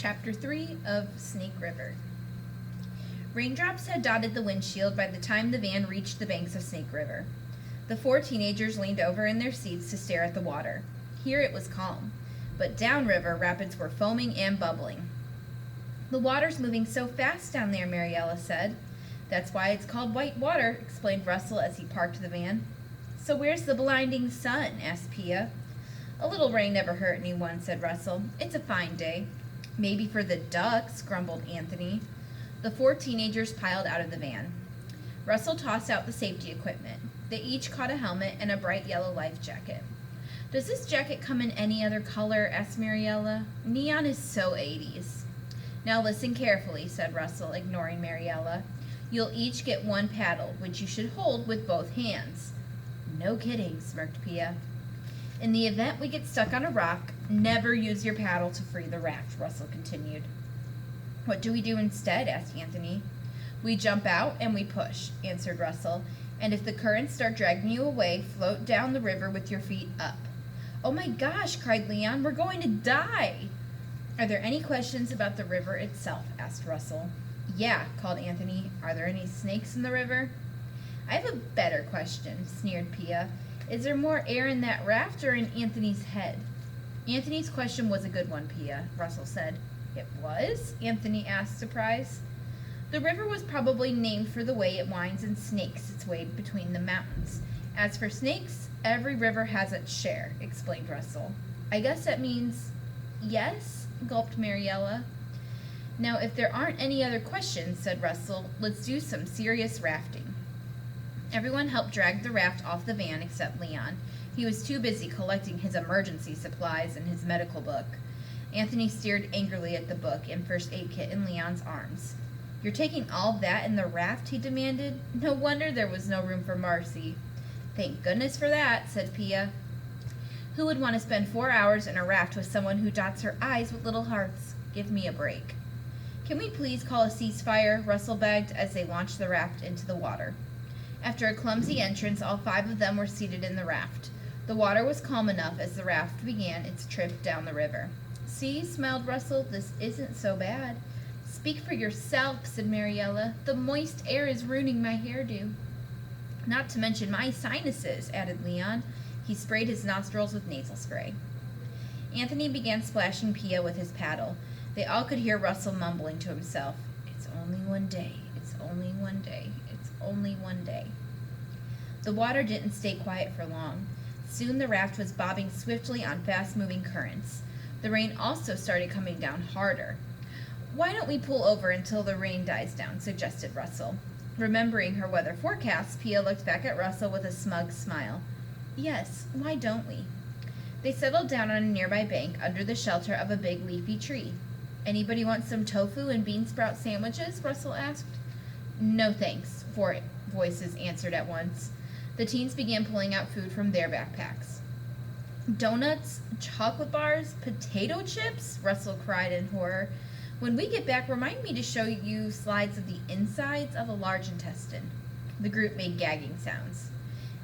Chapter 3 of Snake River. Raindrops had dotted the windshield by the time the van reached the banks of Snake River. The four teenagers leaned over in their seats to stare at the water. Here it was calm, but downriver rapids were foaming and bubbling. "The water's moving so fast down there," Mariella said. "That's why it's called white water," explained Russell as he parked the van. "So where's the blinding sun?" asked Pia. "A little rain never hurt anyone," said Russell. "It's a fine day." "Maybe for the ducks," grumbled Anthony. The four teenagers piled out of the van. Russell tossed out the safety equipment. They each caught a helmet and a bright yellow life jacket. "Does this jacket come in any other color?" asked Mariella. "Neon is so 80s. "Now listen carefully," said Russell, ignoring Mariella. "You'll each get one paddle, which you should hold with both hands." "No kidding," smirked Pia. "In the event we get stuck on a rock, never use your paddle to free the raft," Russell continued. "What do we do instead?" asked Anthony. "We jump out and we push," answered Russell. "And if the currents start dragging you away, float down the river with your feet up." "Oh my gosh," cried Leon, "we're going to die!" "Are there any questions about the river itself?" asked Russell. "Yeah," called Anthony. "Are there any snakes in the river?" "I have a better question," sneered Pia. "Is there more air in that raft or in Anthony's head?" "Anthony's question was a good one, Pia," Russell said. "It was?" Anthony asked, surprised. "The river was probably named for the way it winds and snakes its way between the mountains. As for snakes, every river has its share," explained Russell. "I guess that means yes," gulped Mariella. "Now, if there aren't any other questions," said Russell, "let's do some serious rafting." Everyone helped drag the raft off the van except Leon. He was too busy collecting his emergency supplies and his medical book. Anthony stared angrily at the book and first aid kit in Leon's arms. "You're taking all that in the raft?" he demanded. "No wonder there was no room for Marcy." "Thank goodness for that," said Pia. "Who would want to spend 4 hours in a raft with someone who dots her I's with little hearts? Give me a break." "Can we please call a ceasefire?" Russell begged as they launched the raft into the water. After a clumsy entrance, all 5 of them were seated in the raft. The water was calm enough as the raft began its trip down the river. "See," smiled Russell, "this isn't so bad." "Speak for yourself," said Mariella. "The moist air is ruining my hairdo." "Not to mention my sinuses," added Leon. He sprayed his nostrils with nasal spray. Anthony began splashing Pia with his paddle. They all could hear Russell mumbling to himself, "It's only one day, it's only one day, it's only one day." The water didn't stay quiet for long. Soon the raft was bobbing swiftly on fast-moving currents. The rain also started coming down harder. "Why don't we pull over until the rain dies down?" suggested Russell. Remembering her weather forecast, Pia looked back at Russell with a smug smile. "Yes, why don't we?" They settled down on a nearby bank under the shelter of a big leafy tree. "Anybody want some tofu and bean sprout sandwiches?" Russell asked. "No thanks," 4 voices answered at once. The teens began pulling out food from their backpacks. "Donuts, chocolate bars, potato chips?" Russell cried in horror. "When we get back, remind me to show you slides of the insides of a large intestine." The group made gagging sounds.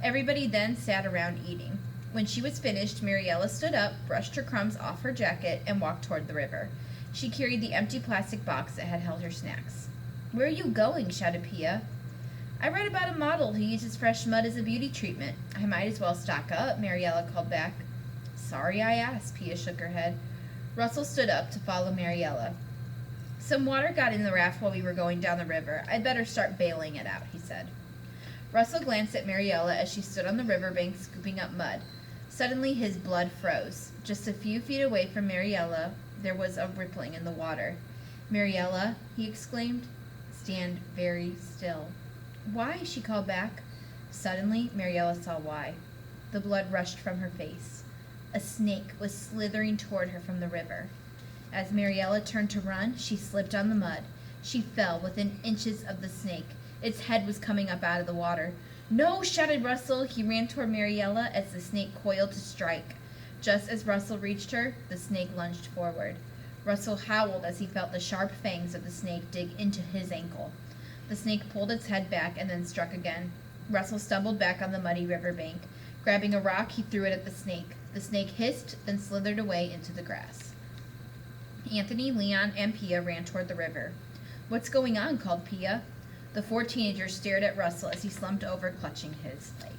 Everybody then sat around eating. When she was finished, Mariella stood up, brushed her crumbs off her jacket, and walked toward the river. She carried the empty plastic box that had held her snacks. "Where are you going?" shouted Pia. "I read about a model who uses fresh mud as a beauty treatment. I might as well stock up," Mariella called back. "Sorry I asked," Pia shook her head. Russell stood up to follow Mariella. "Some water got in the raft while we were going down the river. I'd better start bailing it out," he said. Russell glanced at Mariella as she stood on the riverbank scooping up mud. Suddenly his blood froze. Just a few feet away from Mariella, there was a rippling in the water. "Mariella," he exclaimed, "stand very still." "Why?" she called back. Suddenly, Mariella saw why. The blood rushed from her face. A snake was slithering toward her from the river. As Mariella turned to run, she slipped on the mud. She fell within inches of the snake. Its head was coming up out of the water. "No!" shouted Russell. He ran toward Mariella as the snake coiled to strike. Just as Russell reached her, the snake lunged forward. Russell howled as he felt the sharp fangs of the snake dig into his ankle. The snake pulled its head back and then struck again. Russell stumbled back on the muddy riverbank. Grabbing a rock, he threw it at the snake. The snake hissed, then slithered away into the grass. Anthony, Leon, and Pia ran toward the river. "What's going on?" called Pia. The 4 teenagers stared at Russell as he slumped over, clutching his leg.